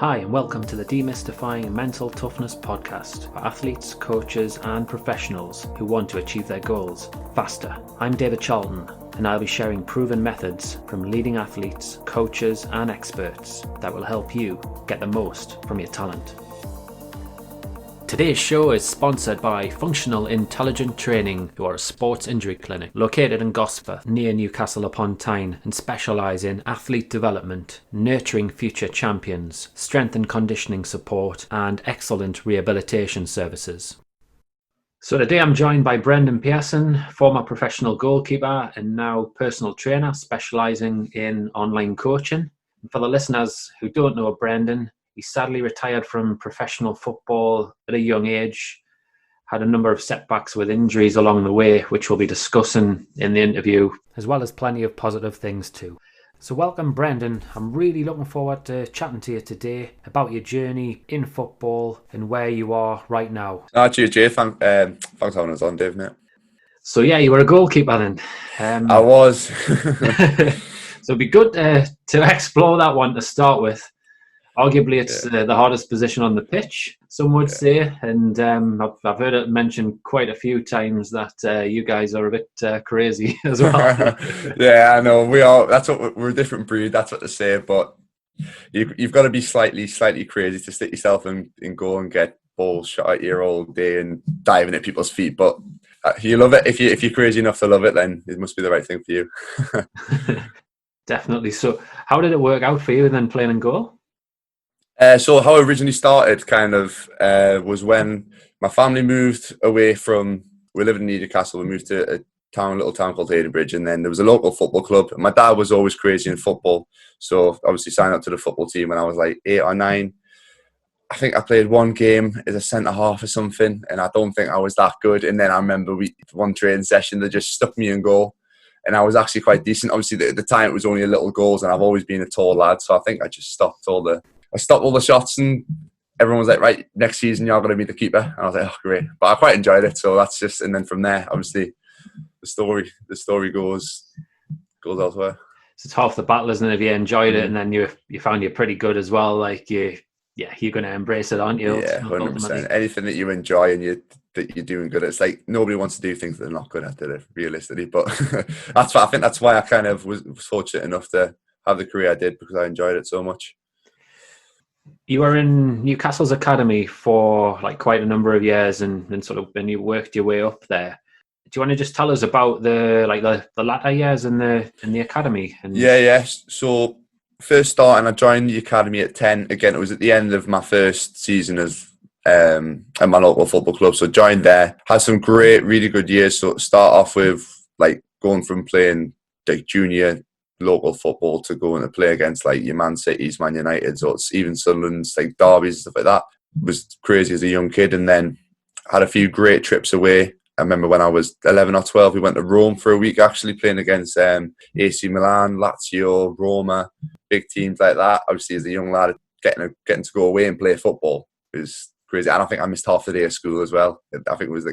Hi and welcome to the Demystifying Mental Toughness podcast for athletes, coaches and professionals who want to achieve their goals faster. I'm David Charlton and I'll be sharing proven methods from leading athletes, coaches and experts that will help you get the most from your talent. Today's show is sponsored by Functional Intelligent Training, who are a sports injury clinic located in Gosford near Newcastle upon Tyne and specialise in athlete development, nurturing future champions, strength and conditioning support and excellent rehabilitation services. So today I'm joined by Brendan Pearson, former professional goalkeeper and now personal trainer specialising in online coaching. And for the listeners who don't know Brendan, he sadly retired from professional football at a young age, had a number of setbacks with injuries along the way, which we'll be discussing in the interview, as well as plenty of positive things too. So welcome, Brendan. I'm really looking forward to chatting to you today about your journey in football and where you are right now. Cheers, Jay. Thanks for having us on, Dave, mate. So yeah, you were a goalkeeper then. I was. So it'd be good to explore that one to start with. Arguably, it's the hardest position on the pitch, some would say, and I've heard it mentioned quite a few times that you guys are a bit crazy as well. Yeah, I know. We are. That's what we're a different breed. That's what they say. But you've got to be slightly crazy to stick yourself in goal and get balls shot at you all day and diving at people's feet. But you love it. If you're crazy enough to love it, then it must be the right thing for you. Definitely. So, how did it work out for you then, playing in goal? So how I originally started was when my family moved away from, we lived in Newcastle, we moved to a little town called Hadenbridge, and then there was a local football club. My dad was always crazy in football, so obviously signed up to the football team when I was like 8 or 9. I think I played one game as a centre-half or something, and I don't think I was that good. And then I remember one training session, they just stuck me in goal, and I was actually quite decent. Obviously, at the time, it was only a little goals, and I've always been a tall lad, so I think I just stopped all the shots, and everyone was like, right, next season you're going to be the keeper. And I was like, oh, great. But I quite enjoyed it. So that's just, and then from there, obviously, the story goes elsewhere. So it's half the battle, isn't it? If you enjoyed it and then you found you're pretty good as well, like you're going to embrace it, aren't you? Yeah, 100%. Anything that you enjoy and that you're doing good at, it's like nobody wants to do things that they're not good at, do they, realistically. But I think that's why I kind of was fortunate enough to have the career I did, because I enjoyed it so much. You were in Newcastle's academy for like quite a number of years, and you worked your way up there. Do you want to just tell us about the latter years in the academy? Yeah. So first starting, I joined the academy at 10. Again, it was at the end of my first season at my local football club. So joined there, had some really good years. So start off with like going from playing like junior local football to going to play against like your Man Cities, Man Uniteds, or even Sunderland's, like derbies, stuff like that. It was crazy as a young kid, and then had a few great trips away. I remember when I was 11 or 12, we went to Rome for a week, actually playing against AC Milan, Lazio, Roma, big teams like that. Obviously, as a young lad, getting to go away and play football was crazy. And I think I missed half the day of school as well. I think it was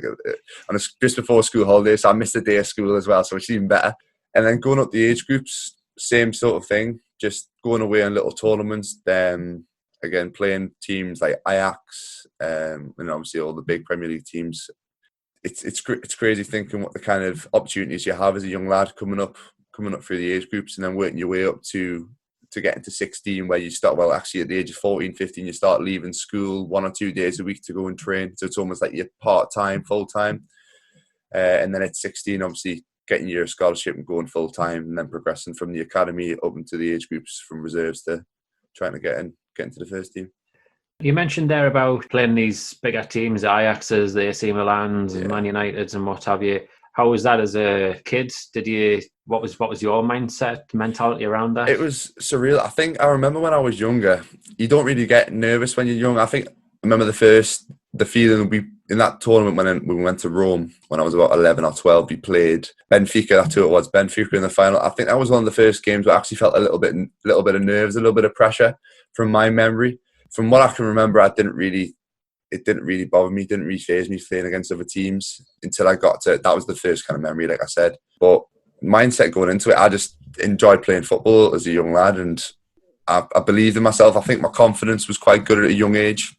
just before school holidays, so I missed a day of school as well, so it's even better. And then going up the age groups, same sort of thing, just going away on little tournaments, again playing teams like Ajax, and obviously all the big Premier League teams. It's crazy thinking what the kind of opportunities you have as a young lad coming up through the age groups, and then working your way up to getting to 16, where you start, actually at the age of 14, 15, you start leaving school 1 or 2 days a week to go and train. So it's almost like you're part-time, full-time. And then at 16, obviously, getting your scholarship and going full time, and then progressing from the academy up into the age groups, from reserves to trying to get into the first team. You mentioned there about playing these bigger teams, the Ajaxes, the AC Milans, and Man Uniteds, and what have you. How was that as a kid? What was your mentality around that? It was surreal. I think I remember when I was younger, you don't really get nervous when you're young. I remember the feeling in that tournament when we went to Rome when I was about 11 or 12, we played Benfica. That's who it was, Benfica in the final. I think that was one of the first games where I actually felt a little bit of nerves, a little bit of pressure from my memory. From what I can remember, it didn't really bother me, didn't really faze me playing against other teams until I got to, that was the first kind of memory, like I said. But mindset going into it, I just enjoyed playing football as a young lad, and I believed in myself. I think my confidence was quite good at a young age,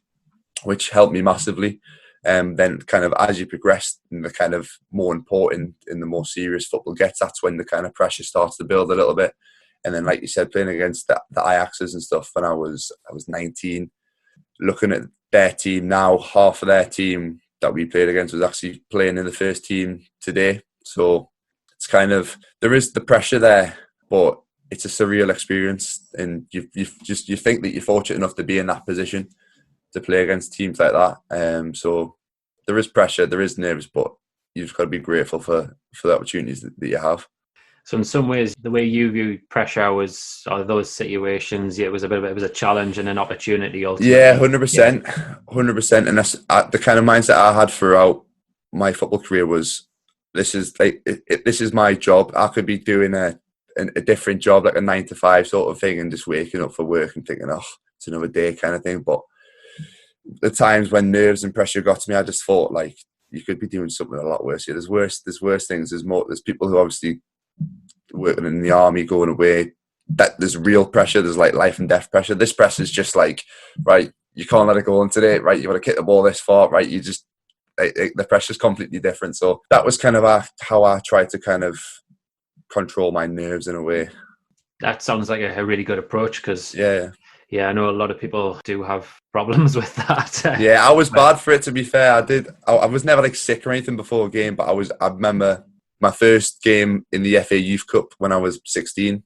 which helped me massively. Then kind of as you progress and the kind of more important and the more serious football gets, that's when the kind of pressure starts to build a little bit. And then, like you said, playing against the Ajaxes and stuff when I was 19, looking at their team now, half of their team that we played against was actually playing in the first team today. So it's kind of, there is the pressure there, but it's a surreal experience, and you think that you're fortunate enough to be in that position to play against teams like that. So there is pressure, there is nerves, but you've just got to be grateful for the opportunities that you have. So in some ways, the way you viewed pressure was, or those situations, it was a challenge and an opportunity ultimately. Yeah, 100%, 100%. And that's the kind of mindset I had throughout my football career was, this is my job. I could be doing a different job, like a 9 to 5 sort of thing, and just waking up for work and thinking, oh, it's another day kind of thing. But the times when nerves and pressure got to me, I just thought, like, you could be doing something a lot worse. Yeah, there's worse things. There's people who obviously working in the army, going away. That there's real pressure. There's like life and death pressure. This pressure is just like, right, you can't let it go on today. Right, you want to kick the ball this far. Right, you just the pressure's completely different. So that was kind of how I tried to kind of control my nerves in a way. That sounds like a really good approach, because yeah, I know a lot of people do have problems with that. Yeah, I was bad for it, to be fair. I was never like sick or anything before a game, but I remember my first game in the FA Youth Cup when I was 16.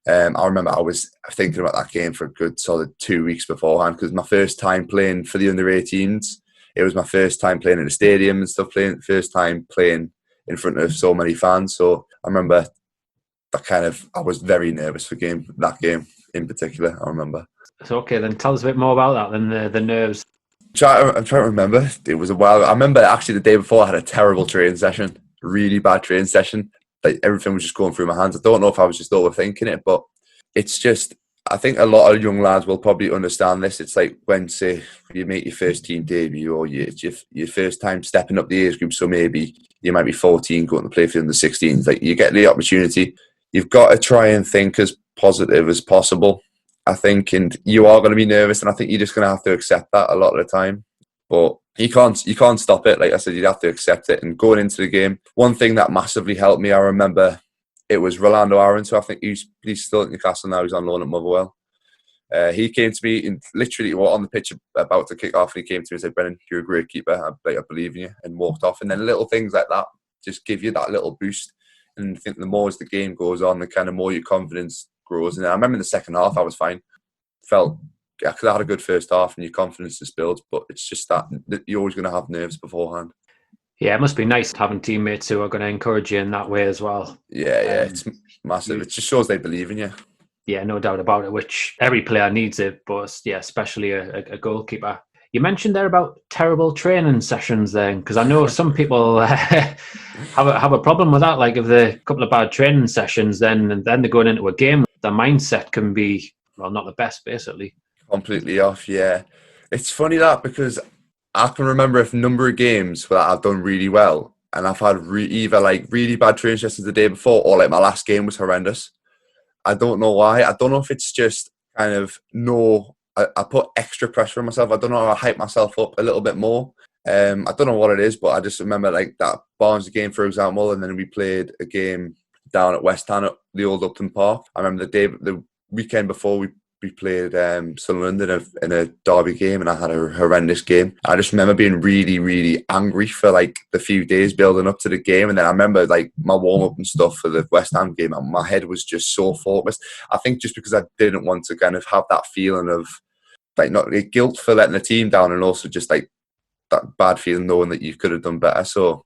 I remember I was thinking about that game for a good solid 2 weeks beforehand, because my first time playing for the under-18s, it was my first time playing in a stadium and stuff, first time playing in front of so many fans. So I remember I was very nervous for that game in particular, I remember. So, okay, then tell us a bit more about that, than the nerves. I'm trying to remember. It was a while. I remember actually the day before I had a terrible training session, really bad training session. Like everything was just going through my hands. I don't know if I was just overthinking it, but it's just, I think a lot of young lads will probably understand this. It's like when, say, you make your first team debut, or it's your first time stepping up the age group. So maybe you might be 14 going to play for the 16s. Like, you get the opportunity. You've got to try and think as positive as possible, I think, and you are going to be nervous, and I think you're just going to have to accept that a lot of the time. But you can't stop it. Like I said, you'd have to accept it. And going into the game, one thing that massively helped me, I remember, it was Rolando Aaron. So I think he's still at Newcastle now. He's on loan at Motherwell. He came to me and literally on the pitch about to kick off, and he came to me and said, "Brennan, you're a great keeper. I believe in you," and walked off. And then little things like that just give you that little boost. And I think the more as the game goes on, the kind of more your confidence grows. And I remember in the second half, I was fine. Because I had a good first half and your confidence just builds, but it's just that you're always going to have nerves beforehand. Yeah, it must be nice having teammates who are going to encourage you in that way as well. Yeah, it's massive. It just shows they believe in you. Yeah, no doubt about it, which every player needs it, but yeah, especially a goalkeeper. You mentioned there about terrible training sessions then, because I know some people have a problem with that. Like, if they're a couple of bad training sessions, then they're going into a game, their mindset can be, well, not the best, basically. Completely off, yeah. It's funny that, because I can remember a number of games where I've done really well, and I've had either like really bad training sessions the day before, or like my last game was horrendous. I don't know why. I don't know if it's just kind of I put extra pressure on myself. I don't know how I hype myself up a little bit more. I don't know what it is, but I just remember like that Barnsley game, for example, and then we played a game down at West Ham at the old Upton Park. I remember the weekend before we played Sunderland in a derby game, and I had a horrendous game. I just remember being really, really angry for like the few days building up to the game, and then I remember like my warm-up and stuff for the West Ham game, and my head was just so focused. I think just because I didn't want to kind of have that feeling of like not guilt for letting the team down, and also just like that bad feeling knowing that you could have done better. So I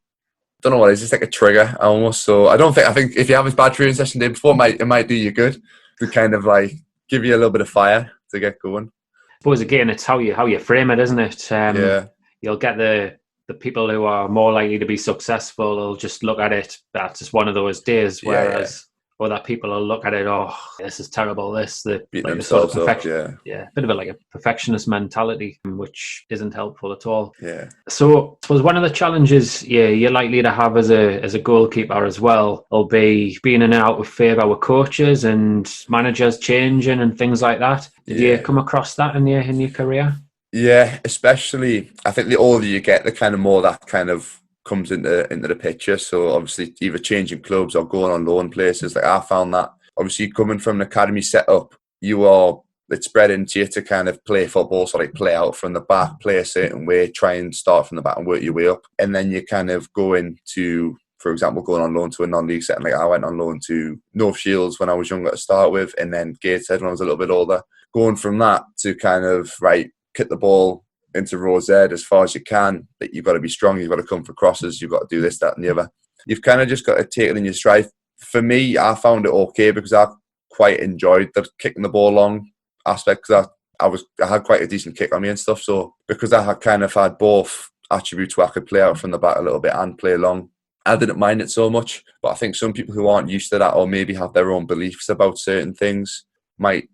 don't know what it is. It's like a trigger almost. So I think if you have a bad training session day before, it might do you good to kind of like give you a little bit of fire to get going. I suppose again, it's how you frame it, isn't it? Yeah. You'll get the people who are more likely to be successful will just look at it, that's just one of those days. Whereas or that people will look at it, oh, this is terrible, Beating like the sort of themselves up, perfection, yeah. yeah, a bit of a like a perfectionist mentality, which isn't helpful at all. Yeah. So I suppose one of the challenges, yeah, you're likely to have as a goalkeeper as well will be being in and out of favour with coaches and managers changing and things like that. Did you Yeah. come across that in your career? Yeah, especially I think the older you get, the kind of more that kind of comes into the picture. So obviously either changing clubs or going on loan places. Like I found that obviously coming from an academy setup, it's bred into you to kind of play football, so like play out from the back, play a certain way, try and start from the back and work your way up. And then you kind of go into, for example, going on loan to a non-league setting. Like I went on loan to North Shields when I was younger to start with, and then Gateshead when I was a little bit older. Going from that to kind of, right, kick the ball into row Z as far as you can, that you've got to be strong, you've got to come for crosses, you've got to do this, that and the other. You've kind of just got to take it in your stride. For me, I found it okay because I quite enjoyed the kicking the ball long aspect because I had quite a decent kick on me and stuff. So because I had kind of had both attributes where I could play out from the back a little bit and play long, I didn't mind it so much. But I think some people who aren't used to that or maybe have their own beliefs about certain things might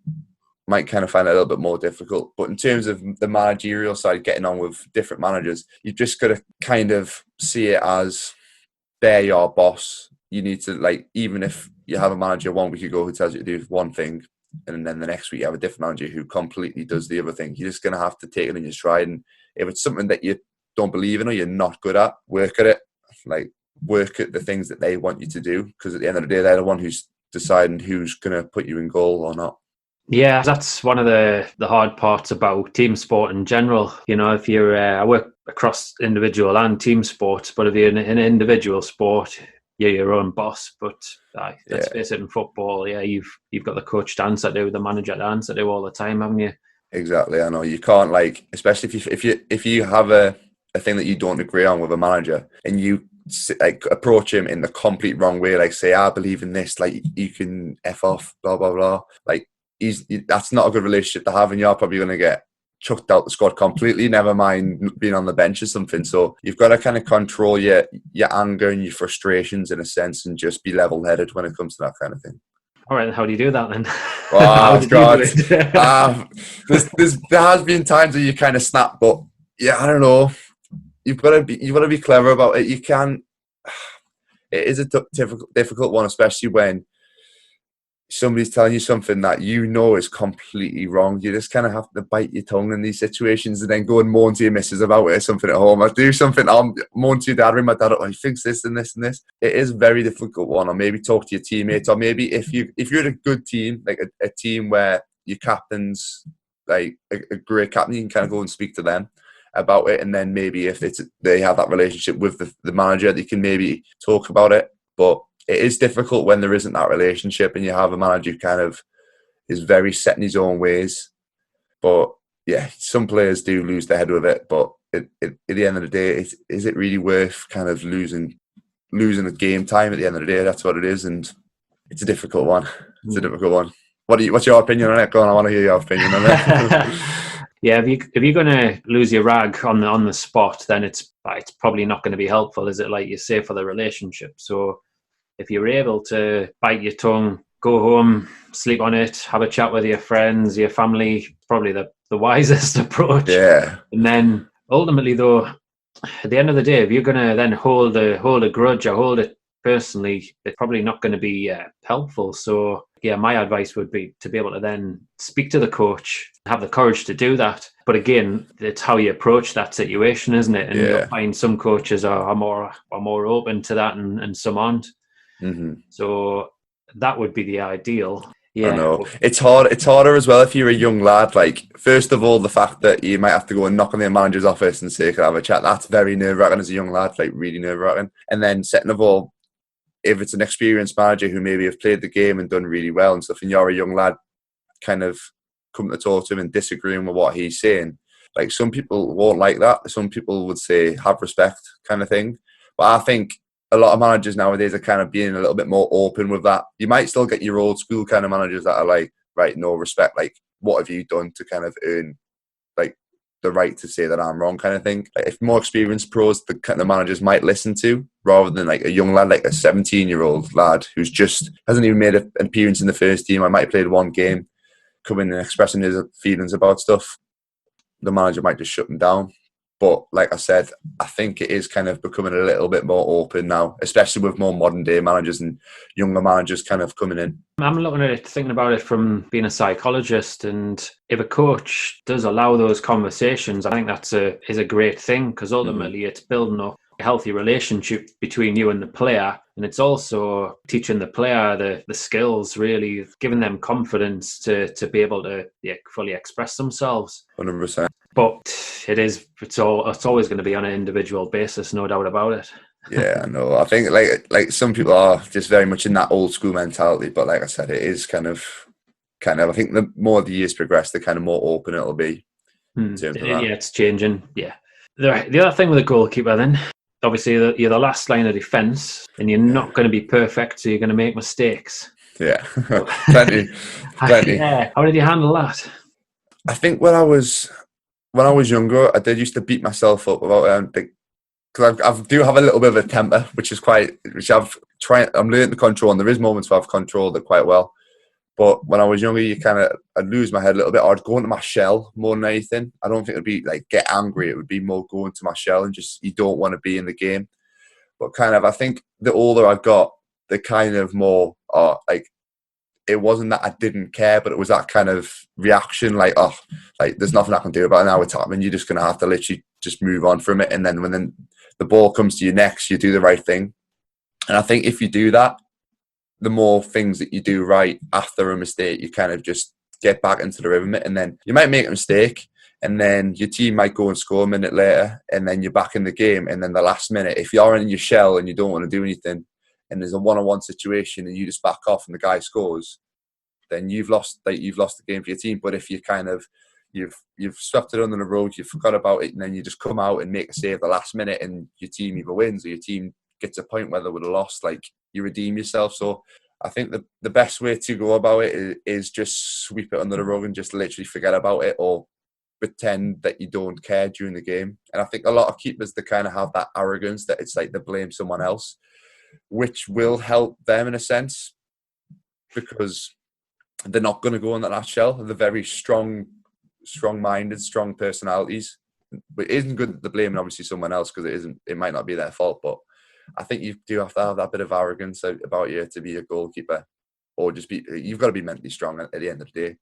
kind of find it a little bit more difficult. But in terms of the managerial side, getting on with different managers, you've just got to kind of see it as they're your boss. You need to, like, even if you have a manager 1 week ago who tells you to do one thing, and then the next week you have a different manager who completely does the other thing, you're just going to have to take it in your stride. And if it's something that you don't believe in or you're not good at, work at it. Like, work at the things that they want you to do, because at the end of the day, they're the one who's deciding who's going to put you in goal or not. Yeah, that's one of the hard parts about team sport in general. You know, if you're, I work across individual and team sports, but if you're in an individual sport, you're your own boss. But let's face it, in football, yeah, you've got the coach to answer to, the manager to answer to all the time, haven't you? Exactly. I know you can't, like, especially if you have a thing that you don't agree on with a manager and you like approach him in the complete wrong way, like say, I believe in this, like you can F off, blah blah blah. Like that's not a good relationship to have, and you're probably going to get chucked out the squad completely, never mind being on the bench or something. So you've got to kind of control your anger and your frustrations in a sense, and just be level headed when it comes to that kind of thing. All right, how do you do that then? How Oh did you do God, it? there has been times where you kind of snap, but yeah, I don't know. You've got to be clever about it. You can. It is a difficult one, especially when somebody's telling you something that you know is completely wrong. You just kind of have to bite your tongue in these situations and then go and moan to your missus about it or something at home. I do something, I'll moan to your dad, ring my dad, he thinks this and this and this. It is a very difficult one. Or maybe talk to your teammates, or maybe if you're in a good team, like a team where your captain's like a great captain, you can kind of go and speak to them about it. And then maybe if they have that relationship with the manager, they can maybe talk about it. But it is difficult when there isn't that relationship and you have a manager who kind of is very set in his own ways. But yeah, some players do lose their head with it. But at the end of the day, is it really worth kind of losing a game time at the end of the day? That's what it is. And it's a difficult one. It's a difficult one. What's your opinion on it? Go on, I want to hear your opinion on it. Yeah, if you're going to lose your rag on the spot, then it's probably not going to be helpful, is it? Like you say, for the relationship. So if you're able to bite your tongue, go home, sleep on it, have a chat with your friends, your family, probably the wisest approach. Yeah. And then ultimately, though, at the end of the day, if you're going to then hold a grudge or hold it personally, it's probably not going to be helpful. So yeah, my advice would be to be able to then speak to the coach, have the courage to do that. But again, it's how you approach that situation, isn't it? And you'll find some coaches are more open to that, and some aren't. Mm-hmm. So that would be the ideal. Yeah. I know. It's hard. It's harder as well if you're a young lad. Like, first of all, the fact that you might have to go and knock on the manager's office and say, can I have a chat? That's very nerve-wracking as a young lad, like really nerve-wracking. And then second of all, if it's an experienced manager who maybe have played the game and done really well and stuff, and you're a young lad kind of coming to talk to him and disagreeing with what he's saying, like some people won't like that. Some people would say, have respect kind of thing. But I think a lot of managers nowadays are kind of being a little bit more open with that. You might still get your old school kind of managers that are like, right, no respect. Like, what have you done to kind of earn, like, the right to say that I'm wrong kind of thing. Like, if more experienced pros, the kind of managers might listen to, rather than like a young lad, like a 17-year-old lad who's just hasn't even made an appearance in the first team. I might have played one game, coming and expressing his feelings about stuff. The manager might just shut him down. But like I said, I think it is kind of becoming a little bit more open now, especially with more modern day managers and younger managers kind of coming in. I'm looking at it, thinking about it from being a psychologist, and if a coach does allow those conversations, I think is a great thing, because ultimately it's building up a healthy relationship between you and the player, and it's also teaching the player the skills, really giving them confidence to be able to fully express themselves. 100%. But it's always going to be on an individual basis, no doubt about it. Yeah, I know. I think like some people are just very much in that old school mentality, but like I said, it is kind of. I think the more the years progress, the kind of more open it'll be in terms of that. Yeah, it's changing. Yeah. The other thing with the goalkeeper, then, obviously you're the last line of defence, and you're not going to be perfect, so you're going to make mistakes. Yeah, plenty. Yeah. How did you handle that? I think when I was younger, I did used to beat myself up about because I do have a little bit of a temper, which I'm learning to control, and there is moments where I've controlled it quite well. But when I was younger, I'd lose my head a little bit. I'd go into my shell more than anything. I don't think it'd be like get angry. It would be more go into my shell and just, you don't want to be in the game. But kind of, I think the older I got, the kind of more, like, it wasn't that I didn't care, but it was that kind of reaction, like, there's nothing I can do about it now. It's happening. You're just going to have to literally just move on from it. And then when the ball comes to you next, you do the right thing. And I think if you do that, the more things that you do right after a mistake, you kind of just get back into the rhythm. And then you might make a mistake, and then your team might go and score a minute later, and then you're back in the game. And then the last minute, if you're in your shell and you don't want to do anything, and there's a one-on-one situation and you just back off and the guy scores, then you've lost the game for your team. But if you kind of you've swept it under the rug, you forgot about it, and then you just come out and make a save the last minute, and your team either wins or your team gets a point where they would have lost, like, you redeem yourself. So I think the best way to go about it is just sweep it under the rug and just literally forget about it, or pretend that you don't care during the game. And I think a lot of keepers, they kind of have that arrogance that it's like they blame someone else, which will help them in a sense, because they're not going to go in that shell. They're very strong-minded, strong personalities. It isn't good that they're blaming obviously someone else, because it might not be their fault, but I think you do have to have that bit of arrogance about you to be a goalkeeper, or you've got to be mentally strong at the end of the day.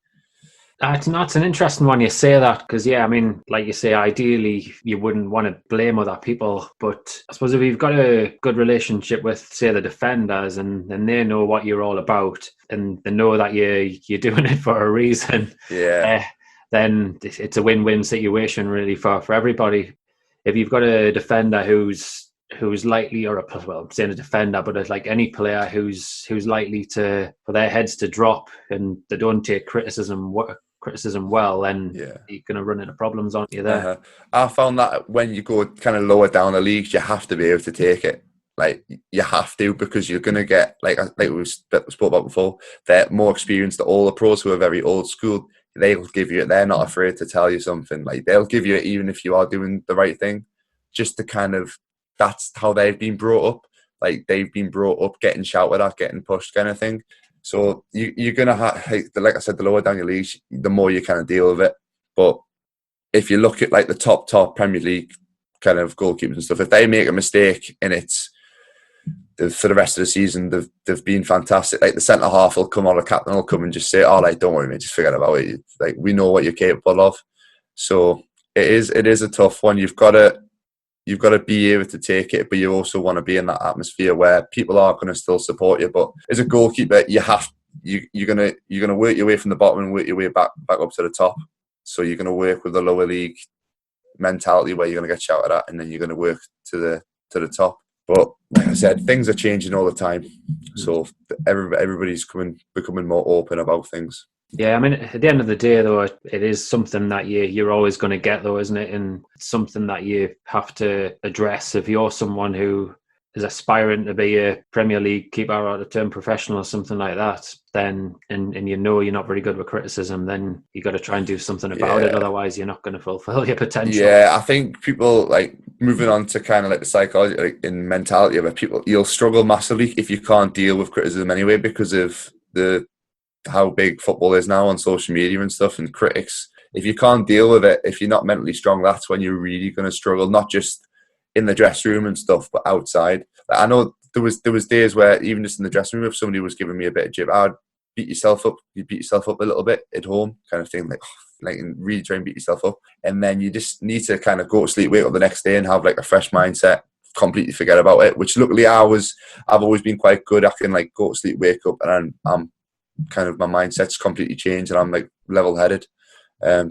It's an interesting one you say that, because, yeah, I mean, like you say, ideally you wouldn't want to blame other people, but I suppose if you've got a good relationship with, say, the defenders, and they know what you're all about, and they know that you're doing it for a reason, then it's a win-win situation really for everybody. If you've got a defender who's likely, I'm saying a defender, but it's like any player who's likely for their heads to drop, and they don't take criticism well, then you're going to run into problems, aren't you there? I found that when you go kind of lower down the leagues, you have to be able to take it. Like, you have to, because you're going to get, like we spoke about before, they're more experienced. All the pros who are very old school, they'll give you it. They're not afraid to tell you something. Like, they'll give you it even if you are doing the right thing, just to kind of, that's how they've been brought up. Like, they've been brought up getting shouted at, getting pushed kind of thing. So you're going to have, like I said, the lower down your leagues, the more you kind of deal with it. But if you look at like the top Premier League kind of goalkeepers and stuff, if they make a mistake and it's for the rest of the season, they've been fantastic. Like, the centre half will come on, the captain will come and just say, "Oh, like, don't worry, mate, just forget about it. Like, we know what you're capable of." So it is a tough one. You've got to be able to take it, but you also want to be in that atmosphere where people are going to still support you. But as a goalkeeper, you're gonna work your way from the bottom and work your way back up to the top. So you're gonna work with the lower league mentality where you're gonna get shouted at, and then you're gonna work to the top. But like I said, things are changing all the time. So everybody's becoming more open about things. Yeah, I mean, at the end of the day, though, it is something that you're always going to get, though, isn't it? And it's something that you have to address if you're someone who is aspiring to be a Premier League keeper or to turn professional or something like that, then and you know you're not very good with criticism, then you got to try and do something about it. Yeah. Otherwise, you're not going to fulfill your potential. Yeah, I think people like moving on to kind of like the psychology, like in mentality of it, people, you'll struggle massively if you can't deal with criticism anyway because of the how big football is now on social media and stuff and critics. If you can't deal with it, if you're not mentally strong, that's when you're really going to struggle, not just in the dressing room and stuff, but outside. Like, I know there was days where even just in the dressing room, if somebody was giving me a bit of jib, I'd beat yourself up. You beat yourself up a little bit at home, kind of thing, like really try and beat yourself up, and then you just need to kind of go to sleep, wake up the next day, and have like a fresh mindset. Completely forget about it. Which luckily I've always been quite good. I can like go to sleep, wake up, and I'm kind of my mindset's completely changed, and I'm like level headed.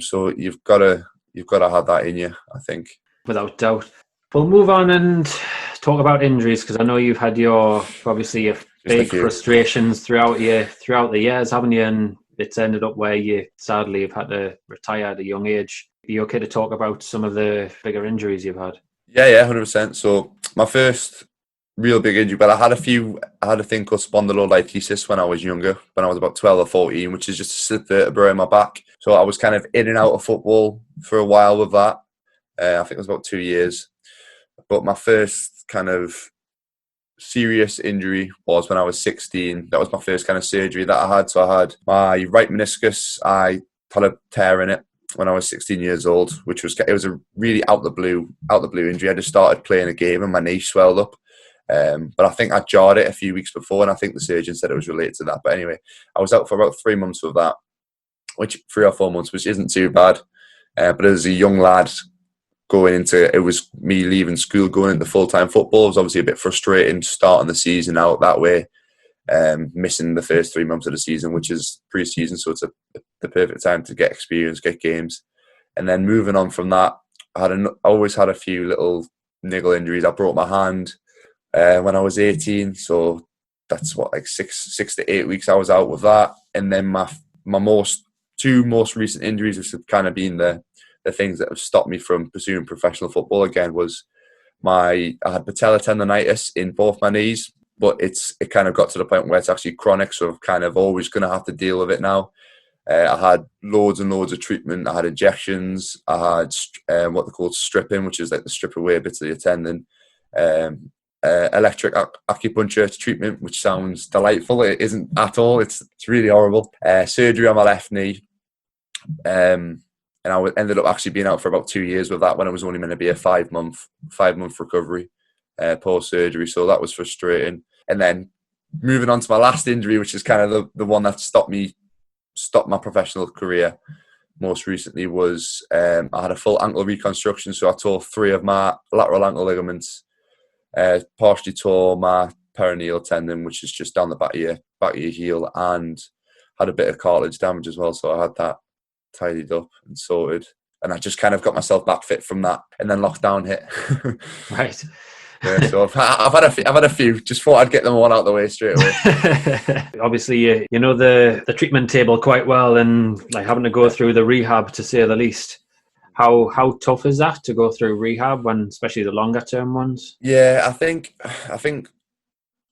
So you've got to have that in you, I think. Without doubt. We'll move on and talk about injuries because I know you've had your big frustrations throughout the years, haven't you? And it's ended up where you sadly have had to retire at a young age. Are you okay to talk about some of the bigger injuries you've had? Yeah, 100%. So my first real big injury, but I had a thing called spondylolisthesis when I was younger, when I was about 12 or 14, which is just a slip vertebra in my back. So I was kind of in and out of football for a while with that. I think it was about 2 years. But my first kind of serious injury was when I was 16. That was my first kind of surgery that I had. So I had my right meniscus. I had a tear in it when I was 16 years old, which was a really out the blue injury. I just started playing a game and my knee swelled up. But I think I jarred it a few weeks before, and I think the surgeon said it was related to that. But anyway, I was out for about 3 months with that, 3 or 4 months, which isn't too bad. But as a young lad, it was me leaving school, going into full-time football. It was obviously a bit frustrating starting the season out that way, missing the first 3 months of the season, which is pre-season, so it's the perfect time to get experience, get games. And then moving on from that, I always had a few little niggle injuries. I broke my hand when I was 18, so that's what, like 6 to 8 weeks I was out with that. And then my two most recent injuries, which have kind of been the things that have stopped me from pursuing professional football again, was I had patella tendonitis in both my knees, but it kind of got to the point where it's actually chronic, so I'm kind of always going to have to deal with it now. I had loads and loads of treatment. I had injections. I had what they call stripping, which is like the strip away bits of your tendon. Electric acupuncture treatment, which sounds delightful. It isn't at all. It's really horrible. Surgery on my left knee. And I ended up actually being out for about 2 years with that when it was only meant to be a 5 month recovery post surgery. So that was frustrating. And then moving on to my last injury, which is kind of the one that stopped my professional career most recently, was I had a full ankle reconstruction. So I tore 3 of my lateral ankle ligaments, partially tore my peroneal tendon, which is just down the back of your heel, and had a bit of cartilage damage as well. So I had that tidied up and sorted, and I just kind of got myself back fit from that, and then lockdown hit. Right. Yeah, so I've had a few. Just thought I'd get them all out of the way straight away. Obviously, you know the treatment table quite well, and like having to go through the rehab, to say the least. How tough is that to go through rehab, when especially the longer term ones? Yeah, I think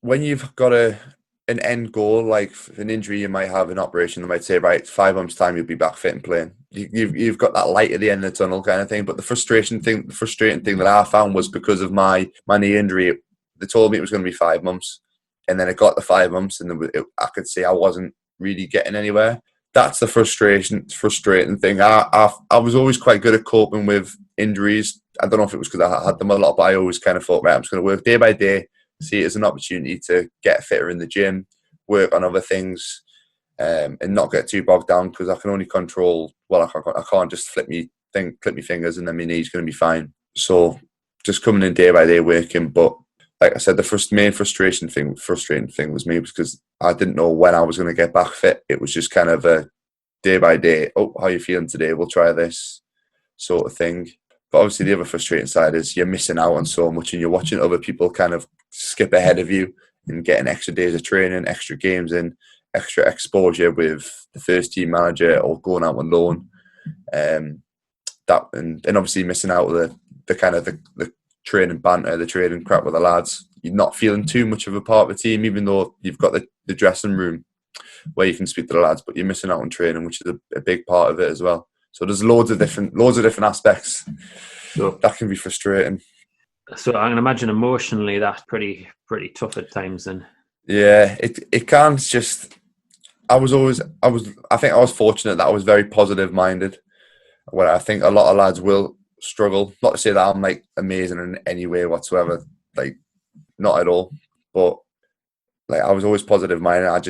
when you've got an end goal, like an injury, you might have an operation. They might say, right, 5 months time, you'll be back fit and playing. You've got that light at the end of the tunnel kind of thing. But the frustrating thing that I found was because of my knee injury, they told me it was going to be 5 months, and then it got the 5 months, and I could see I wasn't really getting anywhere. That's the frustrating thing. I was always quite good at coping with injuries. I don't know if it was because I had them a lot, but I always kind of thought, right, I'm just going to work day by day, see it as an opportunity to get fitter in the gym, work on other things, and not get too bogged down, because I can only control. Well, I can't just clip my fingers and then my knee's going to be fine. So just coming in day by day working. But like I said, the main frustrating thing was me, because I didn't know when I was going to get back fit. It was just kind of a day by day. Oh, how are you feeling today? We'll try this sort of thing. But obviously the other frustrating side is you're missing out on so much, and you're watching other people kind of skip ahead of you and getting extra days of training, extra games in, extra exposure with the first team manager or going out on loan. And obviously missing out the kind of the training banter, the training crap with the lads. You're not feeling too much of a part of the team, even though you've got the dressing room where you can speak to the lads, but you're missing out on training, which is a big part of it as well. So there's loads of different aspects that can be frustrating. So I can imagine emotionally that's pretty tough at times then. Yeah, it can. It's just I think I was fortunate that I was very positive minded. Where I think a lot of lads will struggle. Not to say that I'm like amazing in any way whatsoever, like not at all. But like I was always positive minded. I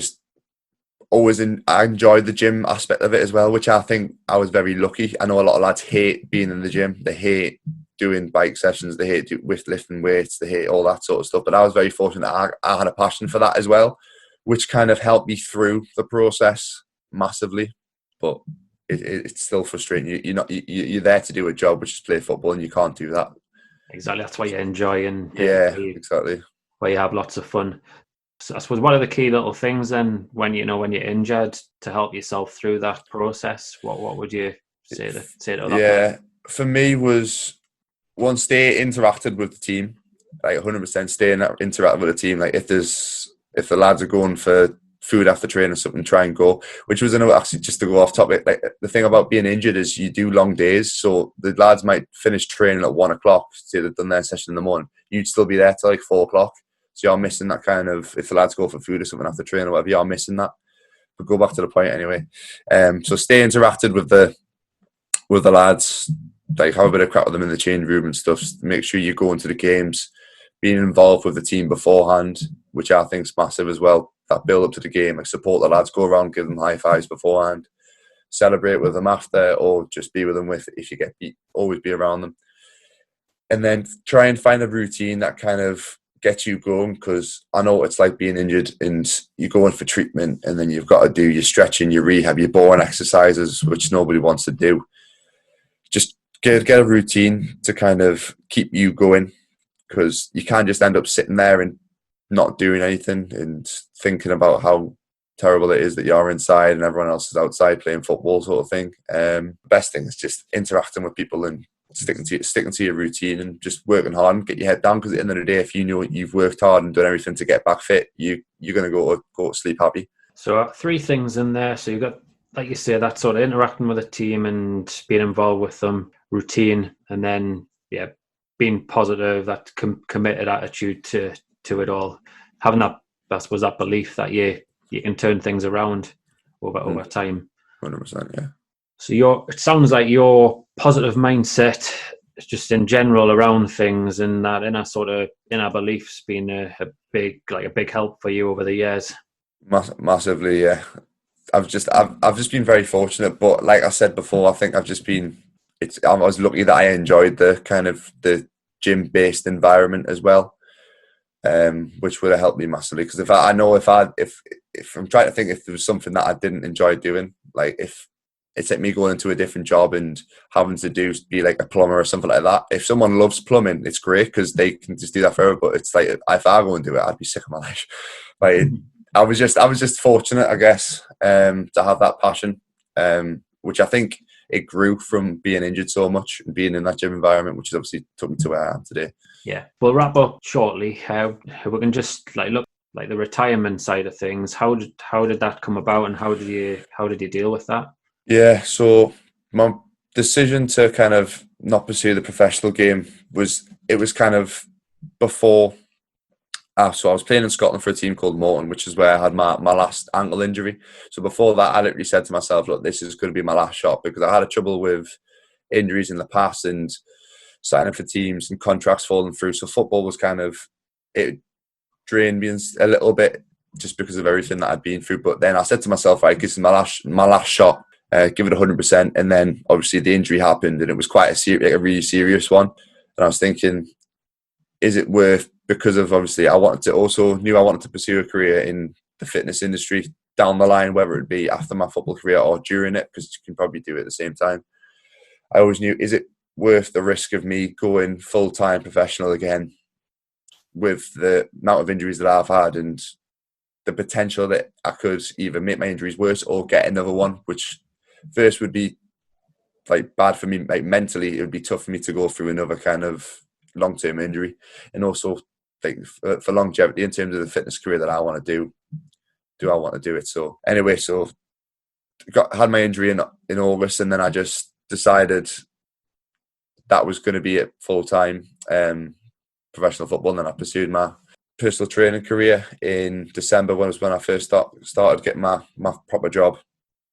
enjoyed the gym aspect of it as well, which I think I was very lucky. I know a lot of lads hate being in the gym. They hate doing bike sessions. They hate lifting weights. They hate all that sort of stuff. But I was very fortunate that I had a passion for that as well, which kind of helped me through the process massively. But it's still frustrating. You're there to do a job, which is play football, and you can't do that. Exactly. That's what you enjoy, and exactly. Where you have lots of fun. So I suppose what are the key little things then when you're injured to help yourself through that process? What would you say to that? Yeah, for me was once they interacted with the team, like 100% staying interact with the team. Like if the lads are going for food after training or something, try and go. Which was another, actually, just to go off topic. Like the thing about being injured is you do long days, so the lads might finish training at 1 o'clock. Say they've done their session in the morning, you'd still be there till like 4 o'clock. So you're missing that kind of, if the lads go for food or something after training or whatever, you're missing that. But go back to the point anyway. So stay interacted with the lads, like have a bit of crack with them in the change room and stuff. Make sure you go into the games, being involved with the team beforehand, which I think is massive as well. That build up to the game, like support the lads, go around, give them high fives beforehand, celebrate with them after, or just be with them if you get beat, always be around them. And then try and find a routine that kind of gets you going, because I know it's like being injured and you're going for treatment and then you've got to do your stretching, your rehab, your boring exercises, which nobody wants to do. Just get a routine to kind of keep you going, because you can't just end up sitting there and not doing anything and thinking about how terrible it is that you're inside and everyone else is outside playing football, sort of thing. The best thing is just interacting with people and sticking to your routine and just working hard and get your head down, because at the end of the day, if you know you've worked hard and done everything to get back fit, you're going to go to sleep happy. So 3 things in there. So you've got, like you say, that sort of interacting with a team and being involved with them, routine, and then being positive, that committed attitude to it all, having that, I suppose, that belief that you can turn things around over time. 100%, yeah. So it sounds like your positive mindset, just in general around things, and that inner beliefs being a big help for you over the years. Massively, yeah. I've just been very fortunate, but like I said before, I think I was lucky that I enjoyed the kind of the gym based environment as well, which would have helped me massively. Because if I'm trying to think, if there was something that I didn't enjoy doing, like if it's like me going into a different job and having to be like a plumber or something like that. If someone loves plumbing, it's great because they can just do that forever. But it's like, if I go and do it, I'd be sick of my life. Like I was just fortunate, I guess, to have that passion, which I think it grew from being injured so much and being in that gym environment, which has obviously took me to where I am today. Yeah, we'll wrap up shortly. How we can just look like the retirement side of things. How did that come about, and how did you deal with that? Yeah, so my decision to kind of not pursue the professional game was kind of before. So I was playing in Scotland for a team called Morton, which is where I had my last ankle injury. So before that, I literally said to myself, look, this is going to be my last shot, because I had a trouble with injuries in the past and signing for teams and contracts falling through. So football was it drained me a little bit just because of everything that I'd been through. But then I said to myself, right, this is my last shot. Give it 100%, and then obviously the injury happened, and it was quite a really serious one. And I was thinking, is it worth? Because of obviously, I wanted to pursue a career in the fitness industry down the line, whether it be after my football career or during it, because you can probably do it at the same time. I always knew, is it worth the risk of me going full-time professional again with the amount of injuries that I've had and the potential that I could either make my injuries worse or get another one, which first would be like bad for me, like mentally. It would be tough for me to go through another kind of long-term injury, and also like for longevity in terms of the fitness career that I want to do I want to do it? So anyway, had my injury in August, and then I just decided that was going to be it full time professional football. And then I pursued my personal training career in December, when I first started getting my proper job,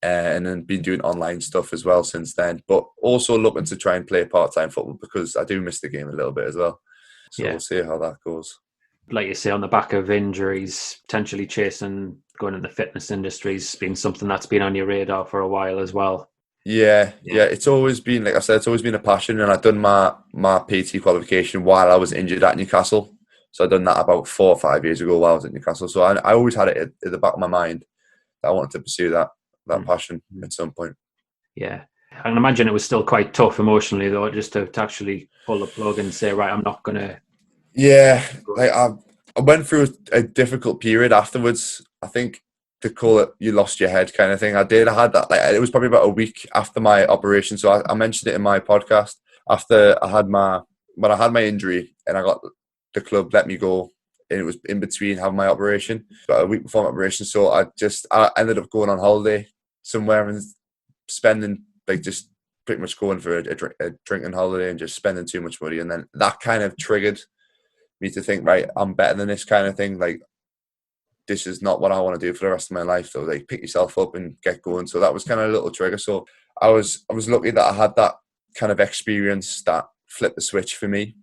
and then been doing online stuff as well since then. But also looking to try and play part-time football, because I do miss the game a little bit as well. So We'll see how that goes. Like you say, on the back of injuries, potentially chasing going in the fitness industry has been something that's been on your radar for a while as well. Yeah. It's always been, like I said, it's always been a passion, and I've done my PT qualification while I was injured at Newcastle. So I've done that about 4 or 5 years ago while I was at Newcastle. So I always had it at the back of my mind that I wanted to pursue that passion at some point. Yeah. I can imagine it was still quite tough emotionally, though, just to actually pull the plug and say, right, I'm not going to... Yeah, like I went through a difficult period afterwards. I think to call it "you lost your head" kind of thing. I had that. Like, it was probably about a week after my operation. So I mentioned it in my podcast. After when I had my injury, and I got the club let me go, and it was in between having my operation, about a week before my operation. So I ended up going on holiday somewhere and spending, like, just pretty much going for a drinking holiday and just spending too much money. And then that kind of triggered me to think, right, I'm better than this kind of thing. Like, this is not what I want to do for the rest of my life. So, like, pick yourself up and get going. So that was kind of a little trigger. So I was lucky that I had that kind of experience that flipped the switch for me.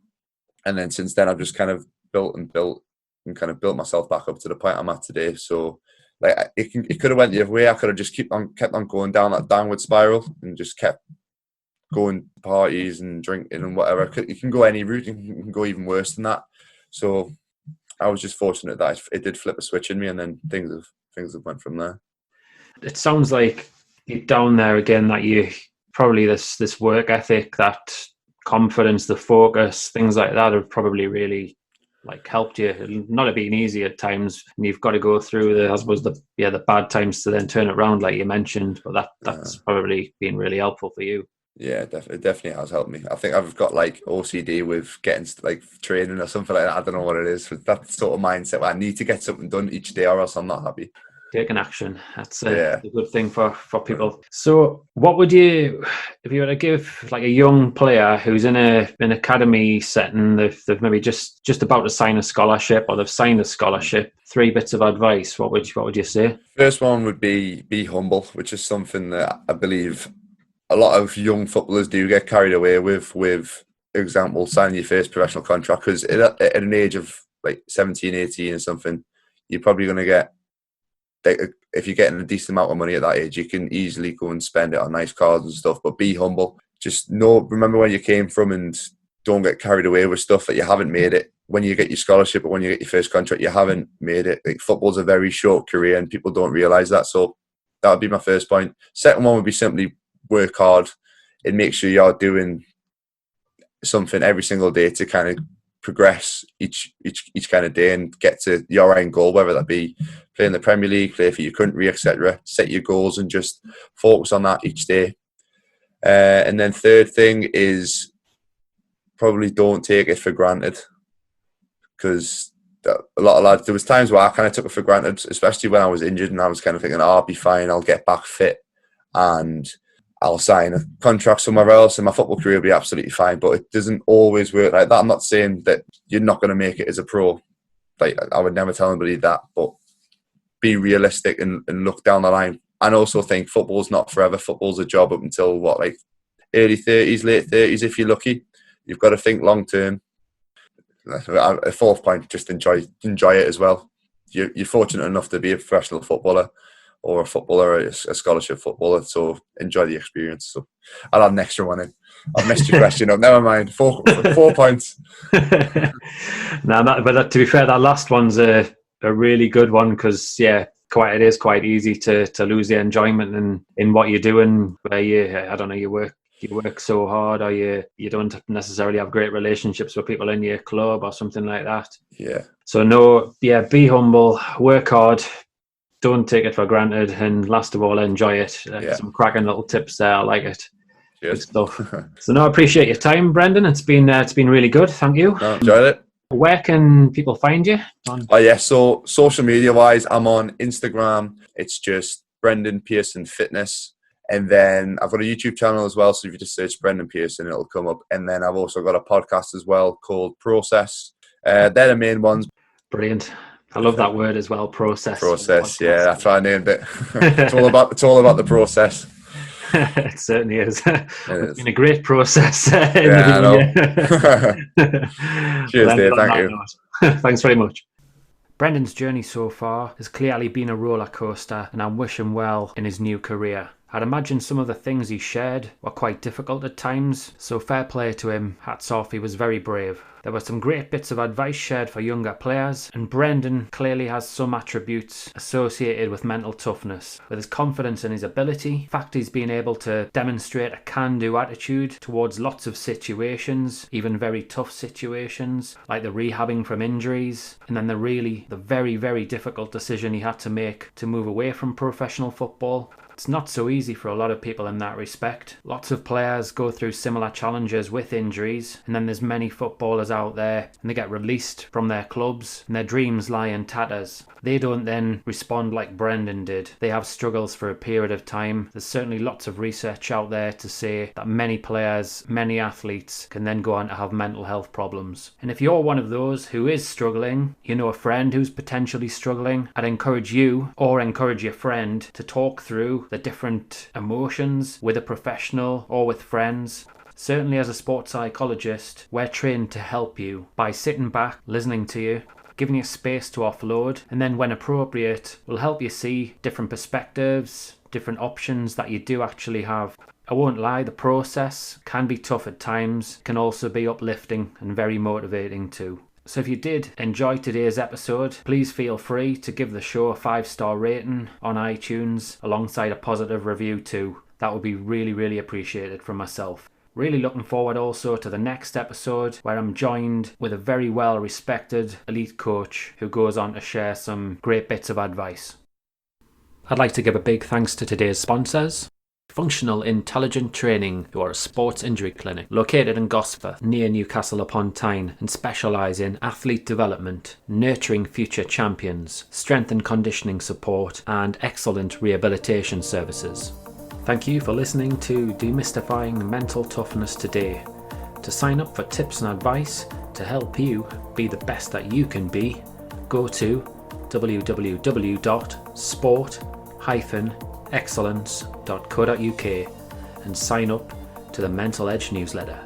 And then since then, I've just kind of built kind of built myself back up to the point I'm at today. So, like, it could have went the other way. I could have just kept on going down that downward spiral and just kept going to parties and drinking and whatever. You can go any route. You can go even worse than that. So I was just fortunate that it did flip a switch in me, and then things have went from there. It sounds like you're down there again, that you probably this work ethic, that confidence, the focus, things like that have probably really helped you. Not have been easy at times, and you've got to go through the bad times to then turn it around, like you mentioned. But that's probably been really helpful for you. Yeah, it definitely has helped me. I think I've got OCD with getting training or something like that. I don't know what it is, but that sort of mindset where I need to get something done each day or else I'm not happy. Taking action. That's a good thing for people. So what would you, if you were to give a young player who's in an academy setting, they've maybe just about to sign a scholarship, or they've signed a scholarship, 3 bits of advice, what would you say? First one would be humble, which is something that I believe a lot of young footballers do get carried away with example, signing your first professional contract, because at an age of 17, 18 or something, you're probably going to get, if you're getting a decent amount of money at that age, you can easily go and spend it on nice cars and stuff. But be humble. Just remember where you came from, and don't get carried away with stuff that you haven't made it. When you get your scholarship or when you get your first contract, you haven't made it. Football's a very short career, and people don't realise that. So that would be my first point. Second one would be simply work hard and make sure you're doing something every single day to kind of progress each kind of day and get to your end goal, whether that be play in the Premier League, play for your country, etc. Set your goals and just focus on that each day. And then third thing is probably don't take it for granted, because a lot of lads, there was times where I kind of took it for granted, especially when I was injured, and I was kind of thinking, I'll be fine, I'll get back fit and I'll sign a contract somewhere else and my football career will be absolutely fine. But it doesn't always work like that. I'm not saying that you're not going to make it as a pro. I would never tell anybody that, but be realistic and look down the line. And also think football's not forever. Football's a job up until early 30s, late 30s if you're lucky. You've got to think long term. A fourth point, just enjoy it as well. You're fortunate enough to be a professional footballer, or a footballer, or a scholarship footballer, so enjoy the experience. So I'll add an extra one in. I've missed your question up. Never mind. 4 points. But to be fair, that last one's a really good one, because it is quite easy to lose the enjoyment in what you're doing, where you work so hard, or you don't necessarily have great relationships with people in your club or something like that. Yeah. So be humble, work hard, don't take it for granted, and last of all, enjoy it. Some cracking little tips there. I like it. Cheers. Good stuff. So no, I appreciate your time, Brendan. It's been really good. Thank you. No, enjoyed it. Where can people find you? So social media wise, I'm on Instagram. It's just Brendan Pearson Fitness. And then I've got a YouTube channel as well. So if you just search Brendan Pearson, it'll come up. And then I've also got a podcast as well called Process. They're the main ones. Brilliant. I love that word as well, process. Process, yeah. That's why I named it. It's all about the process. It certainly is. It's been a great process. I know. Cheers, Dave. Thank you. Thanks very much. Brendan's journey so far has clearly been a roller coaster, and I wish him well in his new career. I'd imagine some of the things he shared were quite difficult at times, so fair play to him, hats off, he was very brave. There were some great bits of advice shared for younger players, and Brendan clearly has some attributes associated with mental toughness. With his confidence in his ability, the fact he's been able to demonstrate a can-do attitude towards lots of situations, even very tough situations, like the rehabbing from injuries, and then the very, very difficult decision he had to make to move away from professional football. It's not so easy for a lot of people in that respect. Lots of players go through similar challenges with injuries, and then there's many footballers out there and they get released from their clubs and their dreams lie in tatters. They don't then respond like Brendan did. They have struggles for a period of time. There's certainly lots of research out there to say that many players, many athletes can then go on to have mental health problems. And if you're one of those who is struggling, you know a friend who's potentially struggling, I'd encourage you or encourage your friend to talk through the different emotions with a professional or with friends. Certainly as a sports psychologist, we're trained to help you by sitting back, listening to you, giving you space to offload, and then when appropriate, we'll help you see different perspectives, different options that you do actually have. I won't lie, the process can be tough at times, can also be uplifting and very motivating too. So if you did enjoy today's episode, please feel free to give the show a 5-star rating on iTunes alongside a positive review too. That would be really, really appreciated from myself. Really looking forward also to the next episode where I'm joined with a very well respected elite coach who goes on to share some great bits of advice. I'd like to give a big thanks to today's sponsors. Functional Intelligent Training, who are a sports injury clinic located in Gosforth near Newcastle upon Tyne and specialise in athlete development, nurturing future champions, strength and conditioning support and excellent rehabilitation services. Thank you for listening to Demystifying Mental Toughness today. To sign up for tips and advice to help you be the best that you can be, go to www.sport-excellence.co.uk and sign up to the Mental Edge newsletter.